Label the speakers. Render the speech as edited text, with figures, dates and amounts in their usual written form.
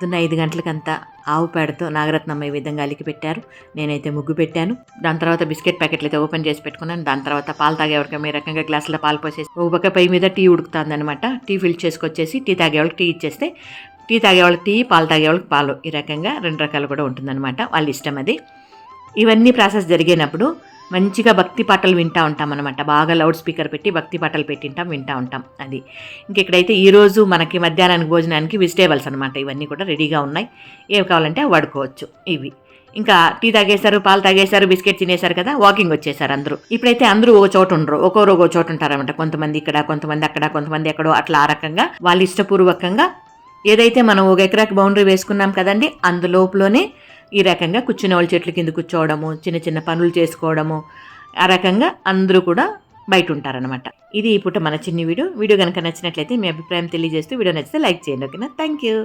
Speaker 1: పొద్దున్న 5 గంటలకంతా ఆవు పేడతో నాగరత్నమ్మ ఈ విధంగా అలికి పెట్టారు. నేనైతే ముగ్గు పెట్టాను. దాని తర్వాత బిస్కెట్ ప్యాకెట్లు అయితే ఓపెన్ చేసి పెట్టుకున్నాను. దాని తర్వాత పాలు తాగేవారికి ఈ రకంగా గ్లాసులో పాలు పోసేసి ఒక పక్క పొయ్యి మీద టీ ఉడుకుతుందనమాట. టీ ఫిల్ చేసుకొచ్చేసి టీ తాగేవాళ్ళకి టీ ఇచ్చేస్తే, టీ తాగేవాళ్ళకి టీ, పాలు తాగేవాళ్ళకి పాలు, ఈ రకంగా 2 రకాలు కూడా ఉంటుందన్నమాట. వాళ్ళ ఇష్టం అది. ఇవన్నీ ప్రాసెస్ జరిగేటప్పుడు మంచిగా భక్తి పాటలు వింటూ ఉంటాం అనమాట. బాగా లౌడ్ స్పీకర్ పెట్టి భక్తి పాటలు వింటూ ఉంటాం. అది ఇంకెక్కడైతే ఈరోజు మనకి మధ్యాహ్నానికి భోజనానికి వెజిటేబుల్స్ అనమాట. ఇవన్నీ కూడా రెడీగా ఉన్నాయి. ఏవి కావాలంటే అవి వాడుకోవచ్చు. ఇవి ఇంకా టీ తాగేశారు, పాలు తాగేశారు, బిస్కెట్ తినేశారు కదా, వాకింగ్ వచ్చేసారు అందరూ. ఇప్పుడైతే అందరూ ఒక చోట ఉండరు, ఒక్కొరు ఒక చోట ఉంటారనమాట. కొంతమంది ఇక్కడ, కొంతమంది అక్కడ, కొంతమంది ఎక్కడో, అట్లా ఆ రకంగా వాళ్ళు ఇష్టపూర్వకంగా ఏదైతే మనం 1 ఎకరాకి బౌండరీ వేసుకున్నాం కదండి, అందులోపులోనే ఈ రకంగా కూర్చునే వాళ్ళు చెట్ల కింద కూర్చోవడము, చిన్న చిన్న పనులు చేసుకోవడము, ఆ రకంగా అందరూ కూడా బయట ఉంటారనమాట. ఇది ఈ పూట మన చిన్ని వీడియో కనుక నచ్చినట్లయితే మీ అభిప్రాయం తెలియజేస్తూ, వీడియో నచ్చితే లైక్ చేయండి. ఓకేనా? Thank you.